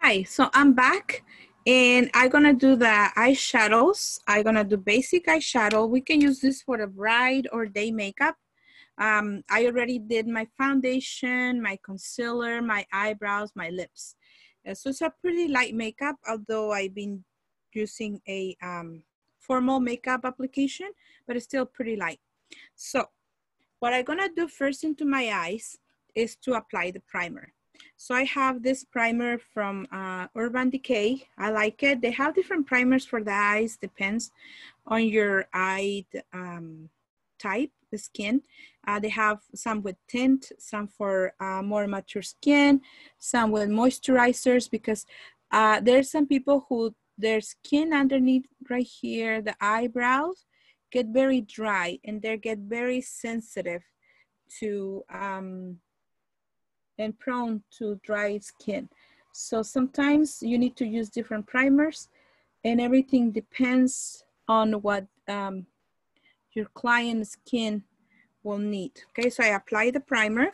Hi, so I'm back and I'm gonna do the eyeshadows. I'm gonna do basic eyeshadow. We can use this for a bride or day makeup. I already did my foundation, my concealer, my eyebrows, my lips. So it's a pretty light makeup, although I've been using a formal makeup application, but it's still pretty light. So what I'm gonna do first into my eyes is to apply the primer. So I have this primer from Urban Decay. I like it. They have different primers for the eyes, depends on your eye type, the skin. They have some with tint, some for more mature skin, some with moisturizers, because there's some people who their skin underneath right here, the eyebrows, get very dry and they get very sensitive to and prone to dry skin. So sometimes you need to use different primers and everything depends on what your client's skin will need. Okay, so I apply the primer.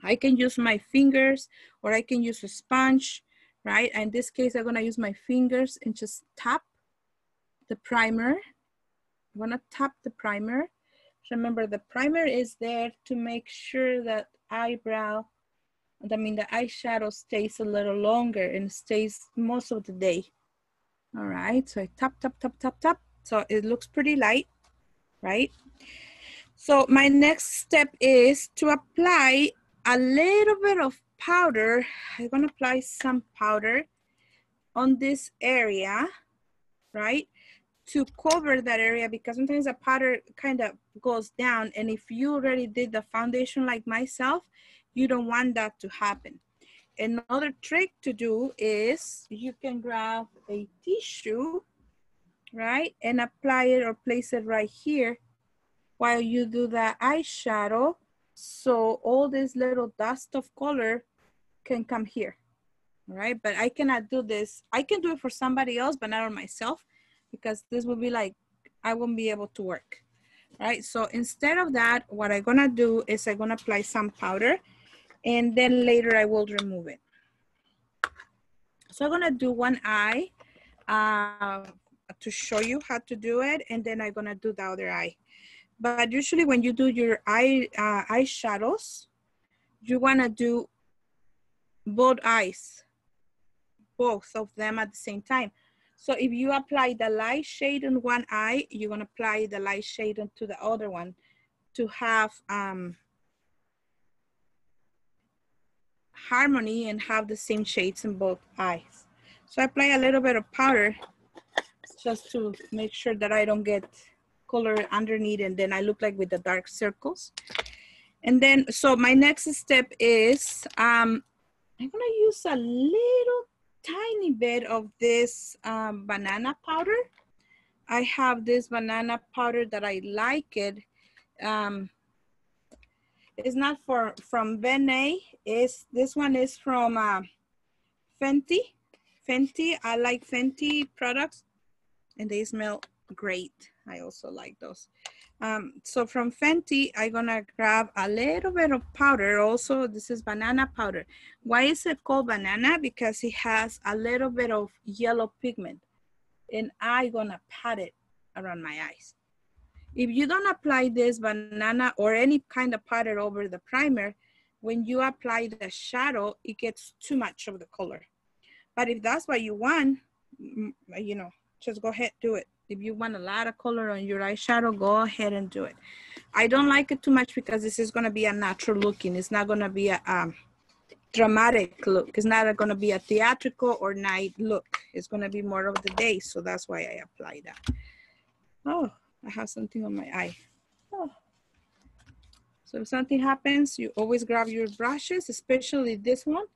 I can use my fingers or I can use a sponge, right? In this case, I'm gonna use my fingers and just tap the primer. I'm gonna tap the primer. Remember, the primer is there to make sure that the eyeshadow stays a little longer and stays most of the day. All right, so I tap, tap, tap, tap, tap. So it looks pretty light, right? So my next step is to apply a little bit of powder. I'm gonna apply some powder on this area, right? To cover that area, because sometimes the powder kind of goes down, and if you already did the foundation like myself, you don't want that to happen. Another trick to do is you can grab a tissue, right, and apply it or place it right here while you do the eyeshadow, so all this little dust of color can come here. All right, but I cannot do this. I can do it for somebody else, but not on myself, because this will be like, I won't be able to work, right? So instead of that, what I'm gonna do is I'm gonna apply some powder and then later I will remove it. So I'm gonna do one eye to show you how to do it, and then I'm gonna do the other eye. But usually when you do your eyeshadows, you wanna do both eyes, both of them at the same time. So if you apply the light shade on one eye, you're gonna apply the light shade onto the other one to have harmony and have the same shades in both eyes. So I apply a little bit of powder just to make sure that I don't get color underneath and then I look like with the dark circles. And then, so my next step is, I'm gonna use a little tiny bit of this banana powder. I have this banana powder that I like it. It's not from Bene. This one is from Fenty. Fenty, I like Fenty products and they smell great. I also like those. So from Fenty, I'm gonna grab a little bit of powder. Also, this is banana powder. Why is it called banana? Because it has a little bit of yellow pigment and I'm gonna pat it around my eyes. If you don't apply this banana or any kind of powder over the primer, when you apply the shadow, it gets too much of the color. But if that's what you want, you know, just go ahead, do it. If you want a lot of color on your eyeshadow, go ahead and do it. I don't like it too much because this is gonna be a natural looking. It's not gonna be a dramatic look. It's not gonna be a theatrical or night look. It's gonna be more of the day. So that's why I apply that. Oh, I have something on my eye. Oh. So if something happens, you always grab your brushes, especially this one.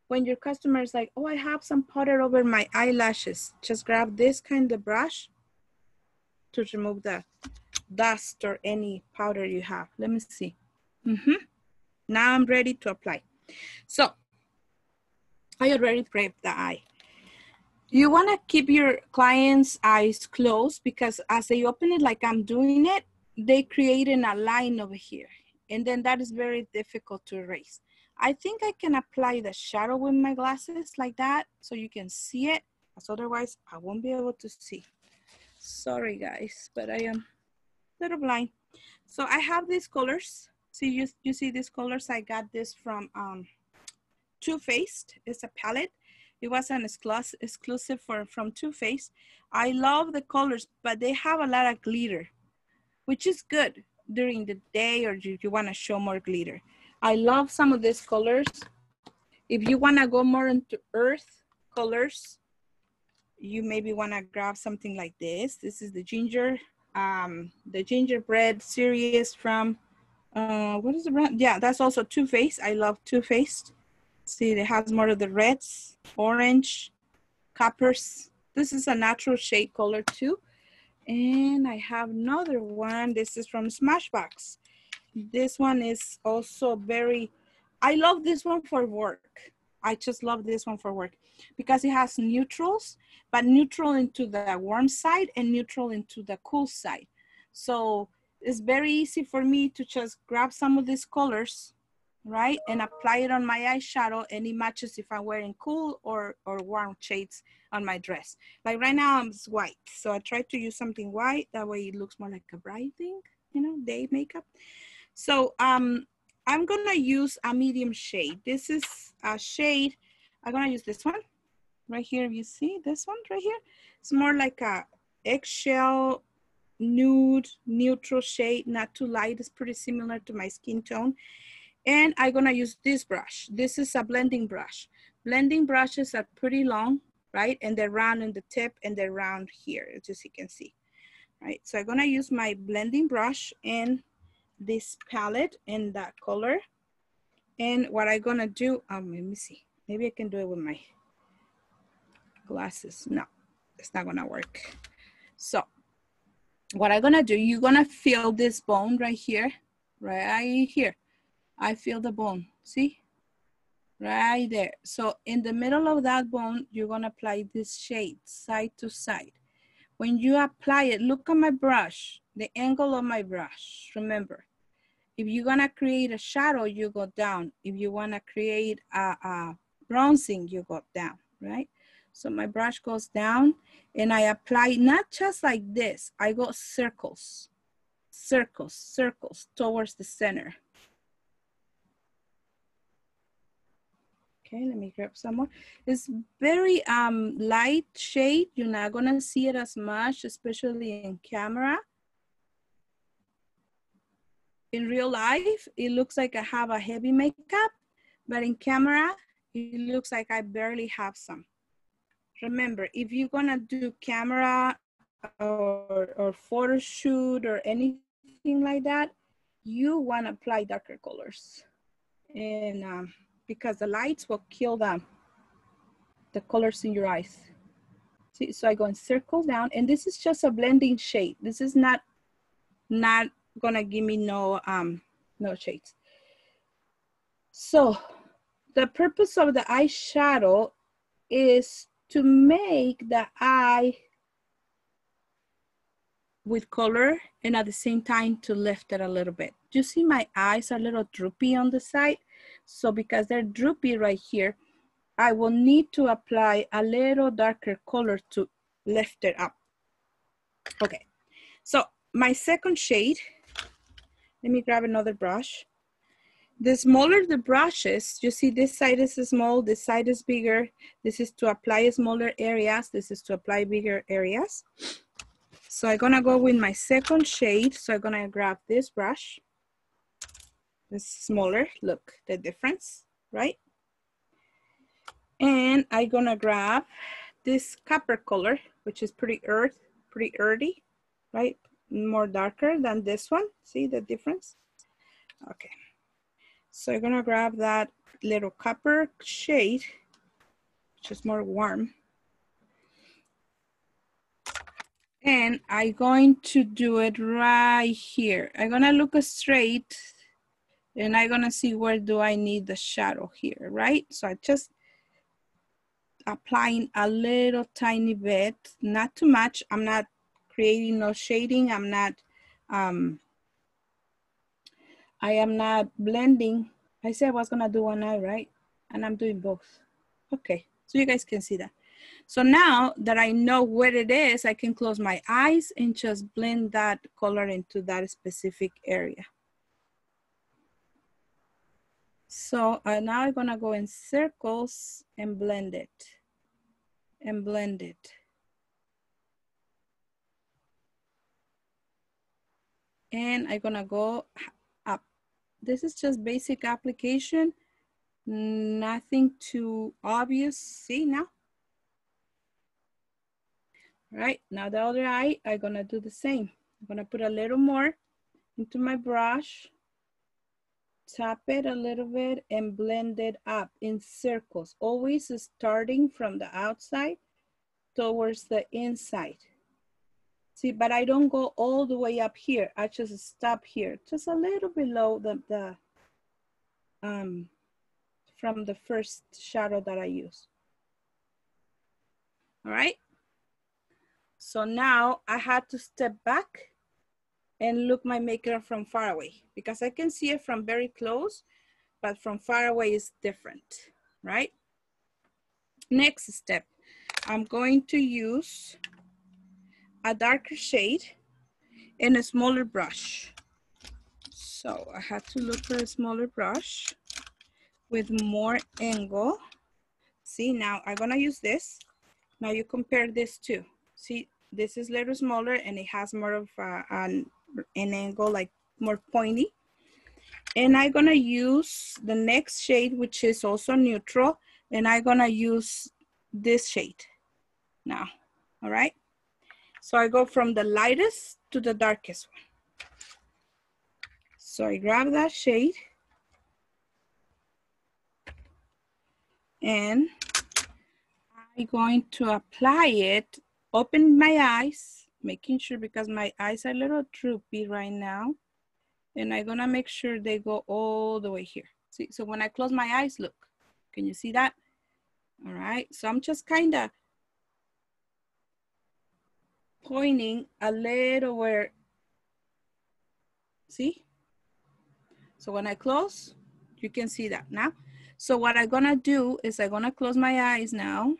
When your customer is like, oh, I have some powder over my eyelashes, just grab this kind of brush to remove the dust or any powder you have. Let me see. Now I'm ready to apply. So I already prepped the eye. You wanna keep your client's eyes closed because as they open it like I'm doing it, they create a line over here. And then that is very difficult to erase. I think I can apply the shadow with my glasses like that so you can see it, as otherwise I won't be able to see. Sorry guys, but I am a little blind. So I have these colors. See, you see these colors? I got this from Too Faced. It's a palette. It was an exclusive from Too Faced. I love the colors, but they have a lot of glitter, which is good during the day or you want to show more glitter. I love some of these colors. If you want to go more into earth colors, you maybe want to grab something like this. This is the gingerbread series from, what is the brand? Yeah, that's also Too Faced. I love Too Faced. See, it has more of the reds, orange, coppers. This is a natural shade color too. And I have another one. This is from Smashbox. This one is also very, I love this one for work. I just love this one for work because it has neutrals, but neutral into the warm side and neutral into the cool side. So it's very easy for me to just grab some of these colors, right? And apply it on my eyeshadow and it matches if I'm wearing cool or warm shades on my dress. Like right now I'm white. So I try to use something white. That way it looks more like a bright thing, you know, day makeup. So I'm gonna use a medium shade. This is a shade, I'm gonna use this one right here. You see this one right here? It's more like a eggshell nude neutral shade, not too light. It's pretty similar to my skin tone. And I'm gonna use this brush. This is a blending brush. Blending brushes are pretty long, right? And they're round in the tip and they're round here, as you can see, right? So I'm gonna use my blending brush and this palette in that color. And what I'm gonna do, let me see. Maybe I can do it with my glasses. No, it's not gonna work. So what I'm gonna do, you're gonna feel this bone right here, right here. I feel the bone, see? Right there. So in the middle of that bone, you're gonna apply this shade side to side. When you apply it, look at my brush, the angle of my brush, remember. If you're gonna create a shadow, you go down. If you wanna create a bronzing, you go down, right? So my brush goes down and I apply not just like this, I go circles, circles, circles towards the center. Okay, let me grab some more. It's very light shade. You're not gonna see it as much, especially in camera. In real life, it looks like I have a heavy makeup, but in camera, it looks like I barely have some. Remember, if you're gonna do camera or photo shoot or anything like that, you wanna apply darker colors. And because the lights will kill the colors in your eyes. See, so I go and circle down, and this is just a blending shade. This is not gonna give me no shades. So the purpose of the eyeshadow is to make the eye with color and at the same time to lift it a little bit. You see my eyes are a little droopy on the side. So because they're droopy right here, I will need to apply a little darker color to lift it up. Okay, so my second shade, let me grab another brush. The smaller the brushes, you see this side is small, this side is bigger. This is to apply smaller areas. This is to apply bigger areas. So I'm gonna go with my second shade. So I'm gonna grab this brush. It's smaller, look the difference, right? And I'm gonna grab this copper color, which is pretty earthy, right? More darker than this one. See the difference? Okay. So I'm gonna grab that little copper shade, which is more warm. And I'm going to do it right here. I'm gonna look straight and I'm gonna see where do I need the shadow here, right? So I just applying a little tiny bit, not too much. I'm not creating no shading. I'm not I am not blending. I said I was gonna do one eye, right? And I'm doing both. Okay, so you guys can see that. So now that I know where it is, I can close my eyes and just blend that color into that specific area. So now I'm gonna go in circles and blend it. And blend it. And I'm gonna go up. This is just basic application, nothing too obvious. See now? Right, now the other eye, I'm gonna do the same. I'm gonna put a little more into my brush, tap it a little bit and blend it up in circles, always starting from the outside towards the inside. See, but I don't go all the way up here. I just stop here, just a little below from the first shadow that I use. All right. So now I had to step back and look my maker from far away because I can see it from very close, but from far away is different, right? Next step, I'm going to use a darker shade and a smaller brush. So I had to look for a smaller brush with more angle. See, now I'm gonna use this. Now you compare this too. See, this is a little smaller and it has more of an angle, like more pointy. And I'm gonna use the next shade, which is also neutral, and I'm gonna use this shade now, all right? So I go from the lightest to the darkest one. So I grab that shade and I'm going to apply it, open my eyes, making sure because my eyes are a little droopy right now. And I'm gonna make sure they go all the way here. See, so when I close my eyes, look, can you see that? All right, so I'm just kind of pointing a little where, see? So when I close, you can see that now. So what I'm gonna do is I'm gonna close my eyes now.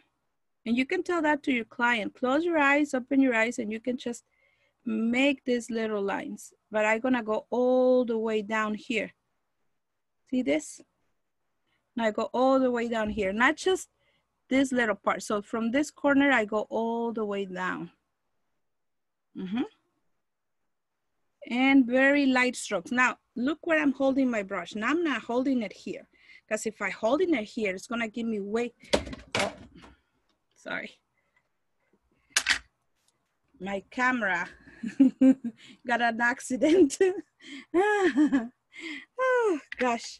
And you can tell that to your client. Close your eyes, open your eyes, and you can just make these little lines. But I'm gonna go all the way down here. See this? Now I go all the way down here, not just this little part. So from this corner, I go all the way down. And very light strokes. Now, look where I'm holding my brush. Now I'm not holding it here, because if I holding it here, it's gonna give me way, oh, sorry. My camera got an accident. Oh, gosh.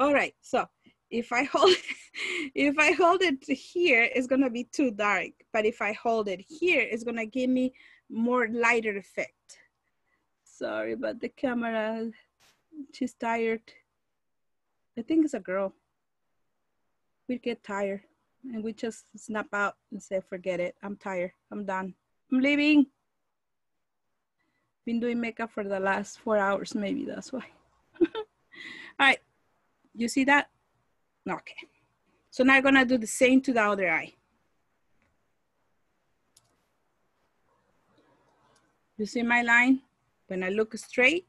All right, so if I hold it here, it's gonna be too dark. But if I hold it here, it's gonna give me more lighter effect. Sorry about the camera. She's tired. I think it's a girl. We get tired and we just snap out and say, forget it. I'm tired. I'm done. I'm leaving. Been doing makeup for the last 4 hours, maybe that's why. All right, you see that? Okay. So now I'm gonna do the same to the other eye. You see my line? When I look straight.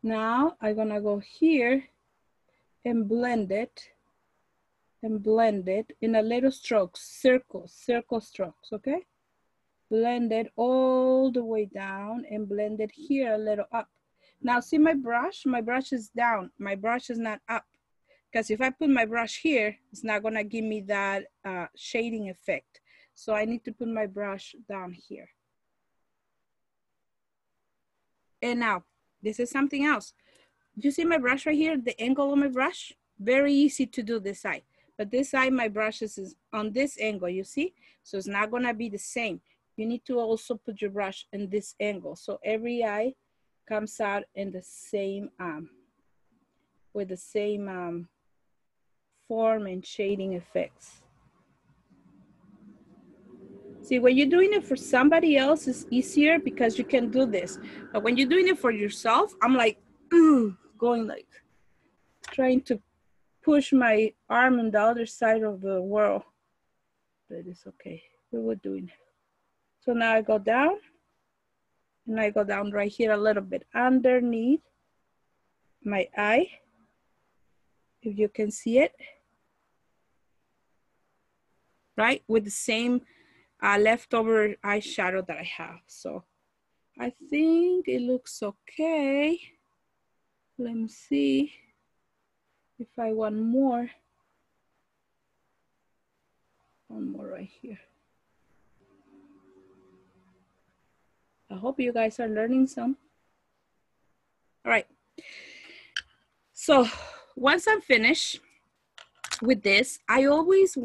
Now I'm gonna go here and blend it in a little strokes, circle strokes, okay? Blend it all the way down and blend it here a little up. Now see my brush is down, my brush is not up. Because if I put my brush here, it's not gonna give me that shading effect. So I need to put my brush down here. And now, this is something else. You see my brush right here, the angle of my brush? Very easy to do this side. But this side, my brush is on this angle, you see? So it's not gonna be the same. You need to also put your brush in this angle. So every eye comes out in the same, with the same form and shading effects. See, when you're doing it for somebody else, it's easier because you can do this. But when you're doing it for yourself, I'm like, going like, trying to push my arm on the other side of the world. But it's okay. We were doing it. So now I go down, and I go down right here a little bit underneath my eye, if you can see it, right? With the same leftover eyeshadow that I have. So I think it looks okay. Let me see if I want more. One more right here. I hope you guys are learning some. All right. So once I'm finished with this, I always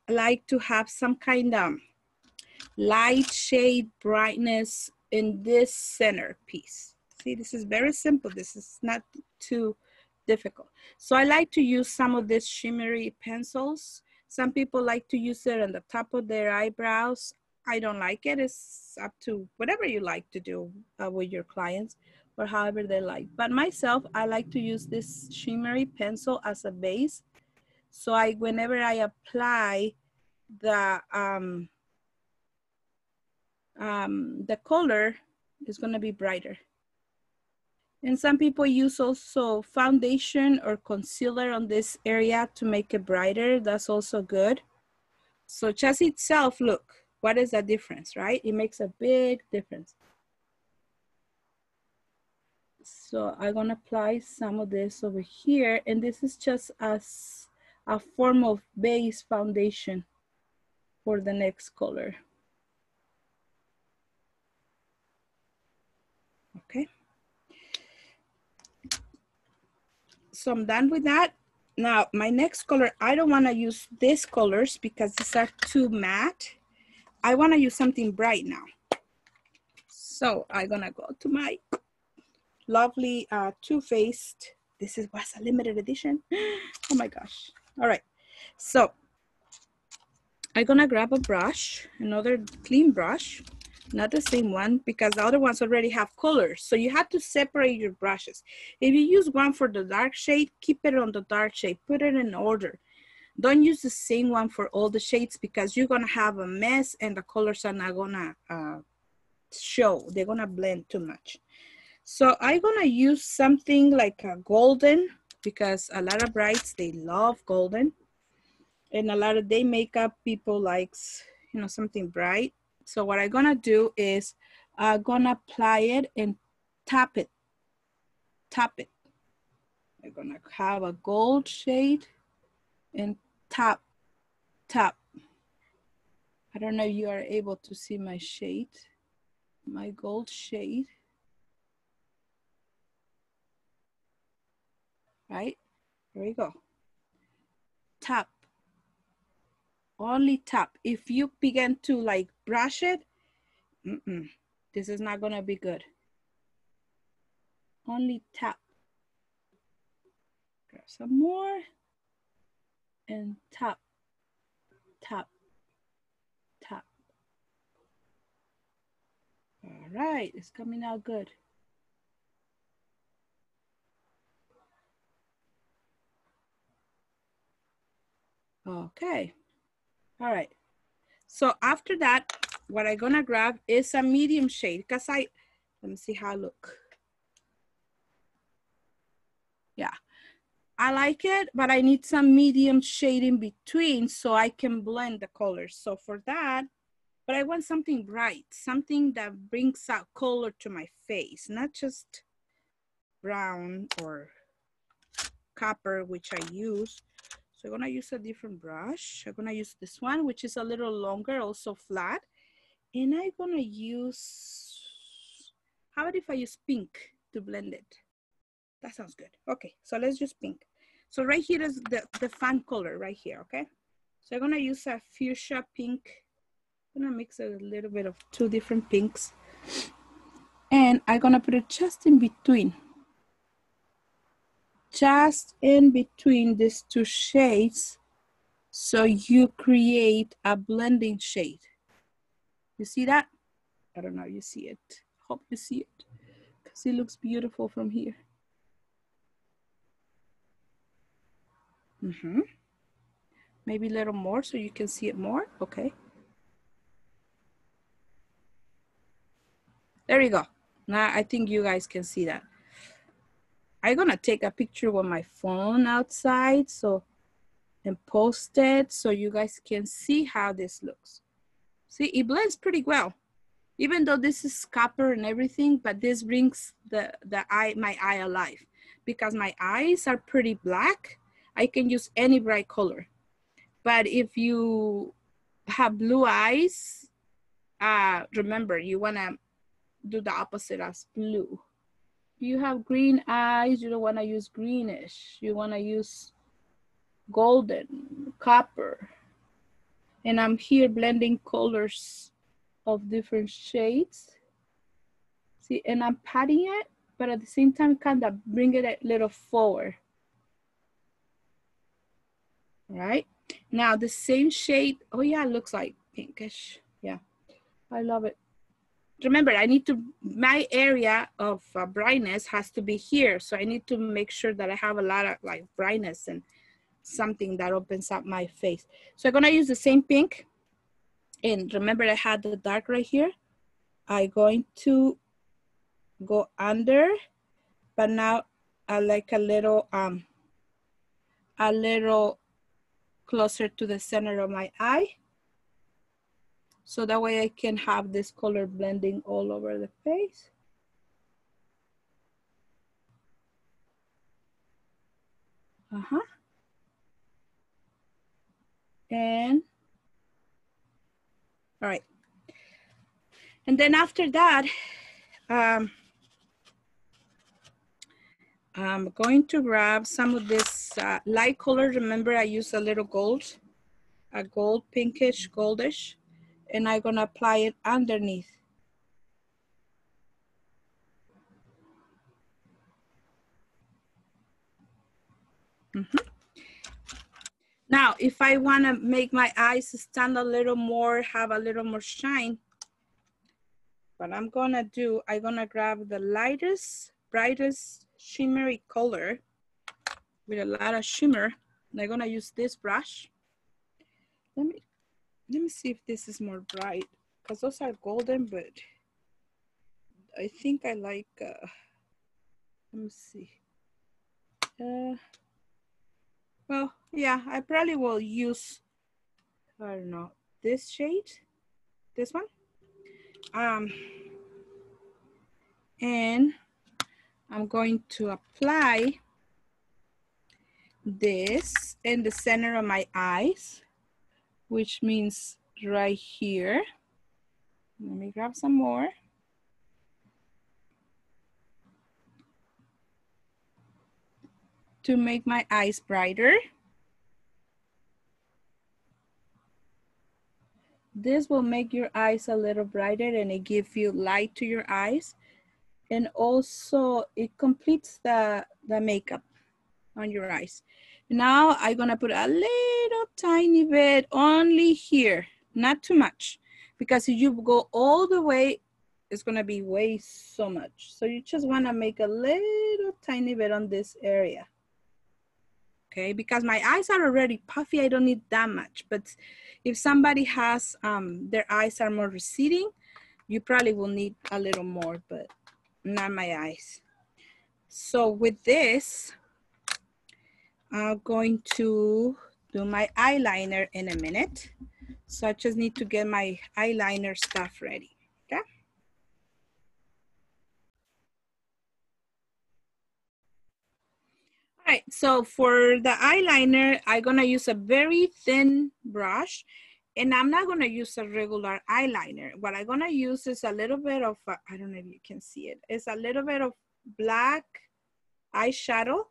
like to have some kind of light, shade, brightness in this center piece. See, this is very simple. This is not too difficult. So I like to use some of these shimmery pencils. Some people like to use it on the top of their eyebrows. I don't like it. It's up to whatever you like to do with your clients or however they like. But myself, I like to use this shimmery pencil as a base. So whenever I apply the color, is going to be brighter. And some people use also foundation or concealer on this area to make it brighter. That's also good. So just itself, look, what is the difference, right? It makes a big difference. So I'm gonna apply some of this over here, and this is just as a form of base foundation for the next color. Okay. So I'm done with that. Now, my next color, I don't want to use these colors because these are too matte. I want to use something bright now. So I'm going to go to my lovely Too Faced. This was a limited edition. Oh my gosh. All right. So I'm going to grab a brush, another clean brush. Not the same one because the other ones already have colors. So you have to separate your brushes. If you use one for the dark shade, keep it on the dark shade. Put it in order. Don't use the same one for all the shades because you're gonna have a mess and the colors are not gonna show. They're gonna blend too much. So I'm gonna use something like a golden because a lot of brides, they love golden. And a lot of day makeup people likes, you know, something bright. So what I'm gonna do is I'm gonna apply it and tap it. Tap it. I'm gonna have a gold shade and tap, tap. I don't know if you are able to see my shade, my gold shade. Right, there we go. Tap, only tap. If you begin to like brush it, this is not gonna be good. Only tap. Grab some more and tap, tap, tap. All right, it's coming out good. Okay, all right. So after that, what I'm gonna grab is a medium shade because let me see how I look. Yeah, I like it, but I need some medium shade in between so I can blend the colors. So for that, but I want something bright, something that brings out color to my face, not just brown or copper, which I use. So I'm gonna use a different brush. I'm gonna use this one, which is a little longer, also flat. And I'm gonna use, how about if I use pink to blend it? That sounds good. Okay, so let's use pink. So right here is the fun color right here, okay? So I'm gonna use a fuchsia pink. I'm gonna mix a little bit of two different pinks. And I'm gonna put it just in between. Just in between these two shades. So you create a blending shade. You see that? I don't know, you see it. Hope you see it because it looks beautiful from here. Maybe a little more so you can see it more. Okay. There you go. Now I think you guys can see that. I'm gonna take a picture with my phone outside and post it so you guys can see how this looks. See, it blends pretty well. Even though this is copper and everything, but this brings my eye alive. Because my eyes are pretty black, I can use any bright color. But if you have blue eyes, remember, you wanna do the opposite as blue. If you have green eyes, you don't wanna use greenish. You wanna use golden, copper. And I'm here blending colors of different shades. See, and I'm patting it, but at the same time, kind of bring it a little forward. All right, now the same shade, oh yeah, it looks like pinkish. Yeah, I love it. Remember, I need to, my area of brightness has to be here. So I need to make sure that I have a lot of like brightness and something that opens up my face. So I'm gonna use the same pink. And remember I had the dark right here. I'm going to go under, but now I like a little closer to the center of my eye. So that way I can have this color blending all over the face. And, all right. And then after that, I'm going to grab some of this light color. Remember I used a little gold, a gold, pinkish, goldish, and I'm gonna apply it underneath. Now, if I wanna make my eyes stand a little more, have a little more shine, what I'm gonna do, I'm gonna grab the lightest, brightest shimmery color with a lot of shimmer. And I'm gonna use this brush. Let me see if this is more bright, because those are golden, but I think I like, let me see. Well, yeah, I probably will use, I don't know, this shade, this one. And I'm going to apply this in the center of my eyes, which means right here. Let me grab some more. To make my eyes brighter. This will make your eyes a little brighter and it gives you light to your eyes. And also it completes the makeup on your eyes. Now I'm gonna put a little tiny bit only here, not too much, because if you go all the way, it's gonna be way so much. So you just wanna make a little tiny bit on this area. Okay, because my eyes are already puffy, I don't need that much. But if somebody has, their eyes are more receding, you probably will need a little more, but not my eyes. So with this, I'm going to do my eyeliner in a minute. So I just need to get my eyeliner stuff ready, okay? All right, so for the eyeliner, I'm gonna use a very thin brush and I'm not gonna use a regular eyeliner. What I'm gonna use is a little bit of, I don't know if you can see it. It's a little bit of black eyeshadow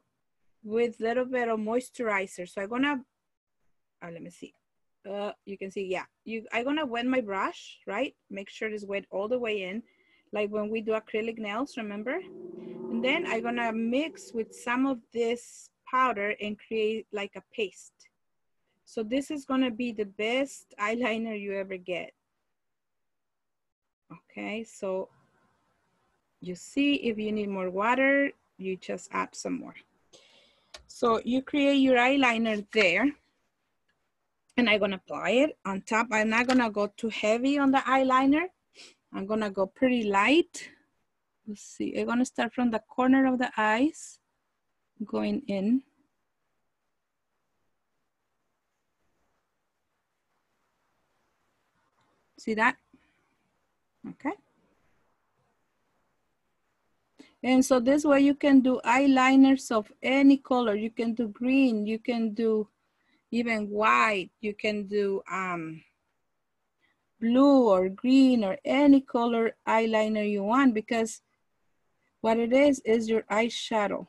with a little bit of moisturizer. So I'm gonna, let me see. You can see, yeah. I'm gonna wet my brush, right? Make sure it's wet all the way in, like when we do acrylic nails, remember? And then I'm gonna mix with some of this powder and create like a paste. So this is gonna be the best eyeliner you ever get. Okay, so you see if you need more water, you just add some more. So you create your eyeliner there. And I'm gonna apply it on top. I'm not gonna go too heavy on the eyeliner. I'm gonna go pretty light. Let's see, I'm gonna start from the corner of the eyes, going in. See that? Okay. And so this way you can do eyeliners of any color. You can do green, you can do even white, you can do blue or green or any color eyeliner you want, because what it is your eyeshadow.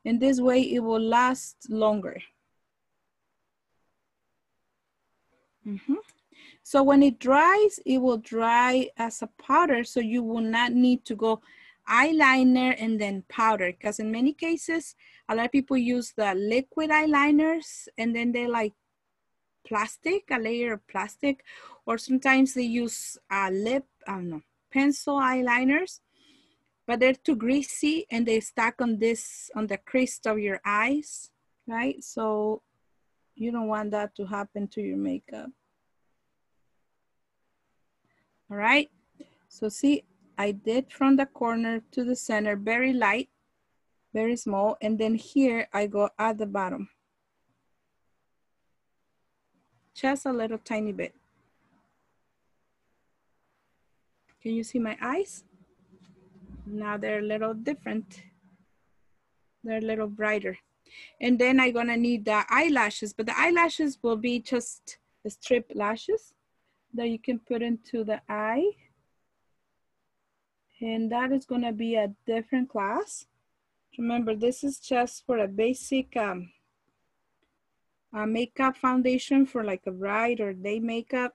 And this way it will last longer. So when it dries, it will dry as a powder, so you will not need to go eyeliner and then powder, because in many cases, a lot of people use the liquid eyeliners and then they like plastic, a layer of plastic, or sometimes they use pencil eyeliners, but they're too greasy and they stack on the crease of your eyes, right? So you don't want that to happen to your makeup. All right, so see, I did from the corner to the center, very light, very small, and then here I go at the bottom. Just a little tiny bit. Can you see my eyes? Now they're a little different. They're a little brighter. And then I'm gonna need the eyelashes, but the eyelashes will be just the strip lashes that you can put into the eye. And that is gonna be a different class. Remember, this is just for a basic makeup foundation for like a bride or day makeup.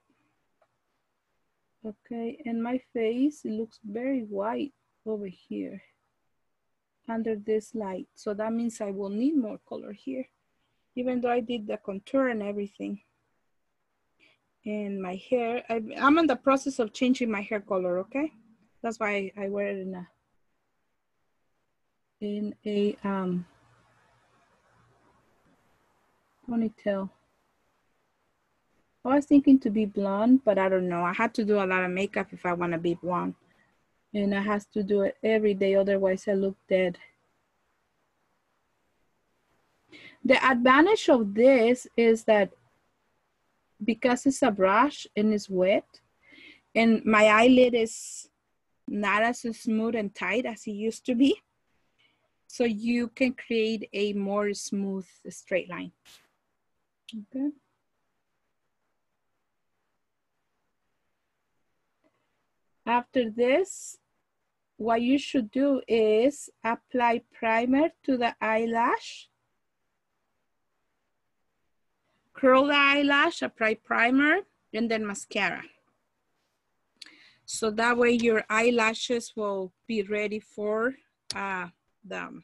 Okay, and my face, it looks very white over here under this light. So that means I will need more color here, even though I did the contour and everything. And my hair, I'm in the process of changing my hair color, okay? That's why I wear it in a ponytail. I was thinking to be blonde, but I don't know. I had to do a lot of makeup if I want to be blonde. And I have to do it every day, otherwise I look dead. The advantage of this is that because it's a brush and it's wet, and my eyelid is not as smooth and tight as it used to be, so you can create a more smooth straight line. Okay. After this, what you should do is apply primer to the eyelash. Curl the eyelash, apply primer, and then mascara. So that way your eyelashes will be ready for the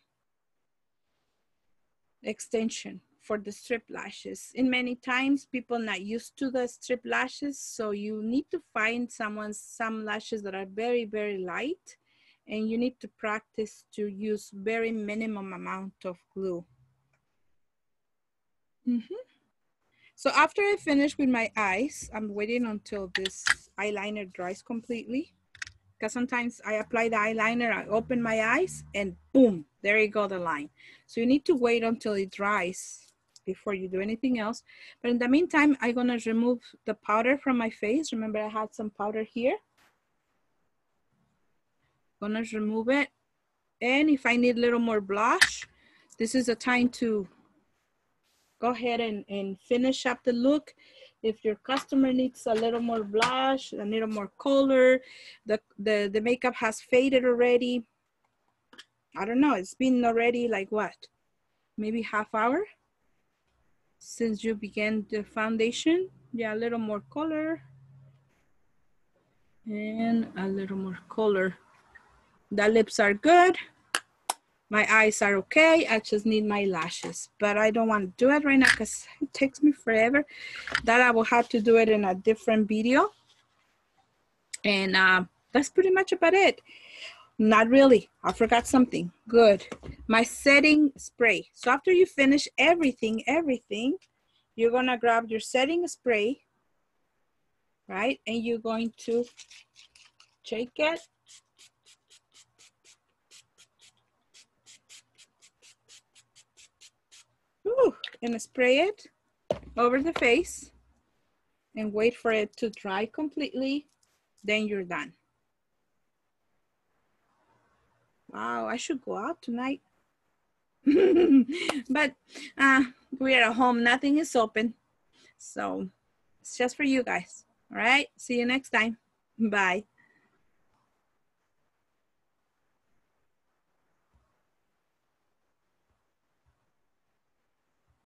extension for the strip lashes. And many times people not used to the strip lashes, so you need to find some lashes that are very, very light, and you need to practice to use very minimum amount of glue. So after I finish with my eyes, I'm waiting until this eyeliner dries completely, because sometimes I apply the eyeliner, I open my eyes, and boom, there you go, the line. So you need to wait until it dries before you do anything else. But in the meantime, I'm gonna remove the powder from my face. Remember, I had some powder here. Gonna remove it. And if I need a little more blush, this is the time to go ahead and finish up the look. If your customer needs a little more blush, a little more color, the makeup has faded already. I don't know, it's been already like what? Maybe half hour since you began the foundation. Yeah, a little more color. And a little more color. The lips are good. My eyes are okay. I just need my lashes, but I don't want to do it right now because it takes me forever. That I will have to do it in a different video. And that's pretty much about it. Not really. I forgot something. Good. My setting spray. So after you finish everything, you're going to grab your setting spray, right? And you're going to shake it. Ooh, and spray it over the face and wait for it to dry completely. Then you're done. Wow, I should go out tonight. But we're at home. Nothing is open. So it's just for you guys. All right. See you next time. Bye.